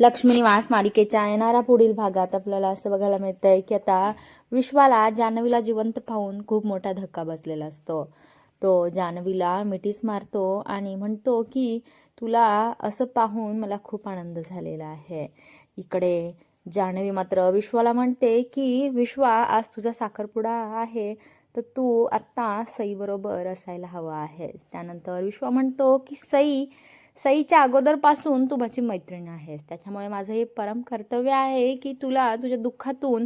लक्ष्मी निवास मालिकेच्या येणाऱ्या पुढील भागात आपल्याला असं बघायला मिळतंय की आता विश्वाला जान्हवीला जिवंत पाहून खूप मोठा धक्का बसलेला असतो. तो जान्हवीला मिठीच मारतो आणि म्हणतो की तुला असं पाहून मला खूप आनंद झालेला आहे. इकडे जान्हवी मात्र विश्वाला म्हणते की विश्वा, आज तुझा साखरपुडा आहे तर तू आत्ता सईबरोबर असायला हवा आहेस. त्यानंतर विश्वा म्हणतो की सईच्या अगोदरपासून तू माझी मैत्रीण आहेस, त्याच्यामुळे माझं हे परम कर्तव्य आहे की तुला तुझ्या दुःखातून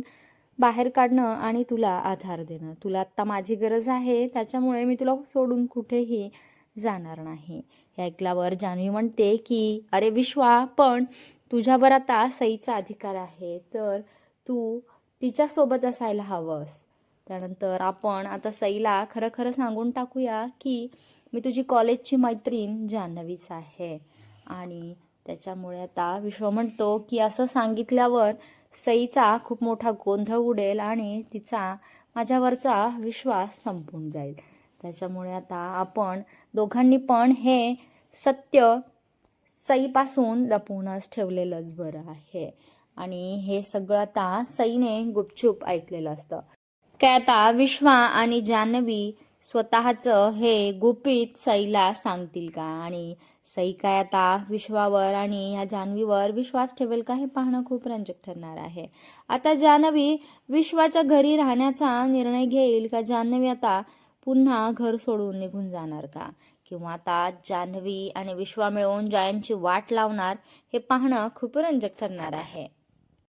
बाहेर काढणं आणि तुला आधार देणं. तुला आत्ता माझी गरज आहे, त्याच्यामुळे मी तुला सोडून कुठेही जाणार नाही. हे ऐकल्यावर जान्हवी म्हणते की अरे विश्वा, पण तुझ्यावर आता सईचा अधिकार आहे, तर तू तिच्यासोबत असायला हवंस. त्यानंतर आपण आता सईला खरं खरं सांगून टाकूया की मी तुझी कॉलेजची मैत्रीण जान्हवीच आहे. आणि त्याच्यामुळे आता विश्व म्हणतो की असं सांगितल्यावर सईचा खूप मोठा गोंधळ उडेल आणि तिचा माझ्यावरचा विश्वास संपून जाईल. त्याच्यामुळे आता आपण दोघांनी पण हे सत्य सईपासून लपवूनच ठेवलेलंच बरं आहे. आणि हे सगळं आता सईने गुपचूप ऐकलेलं असतं. काय आता विश्वा आणि जान्हवी स्वतःचं हे गुपित सईला सांगतील का? आणि सई काय आता विश्वावर आणि ह्या जान्हवीवर विश्वास ठेवेल का, हे पाहणं खूप रंजक ठरणार आहे. आता जान्हवी विश्वाच्या घरी राहण्याचा निर्णय घेईल का जान्हवी आता पुन्हा घर सोडून निघून जाणार का? किंवा आता जान्हवी आणि विश्वा मिळून जयांची वाट लावणार, हे पाहणं खूप रंजक ठरणार आहे.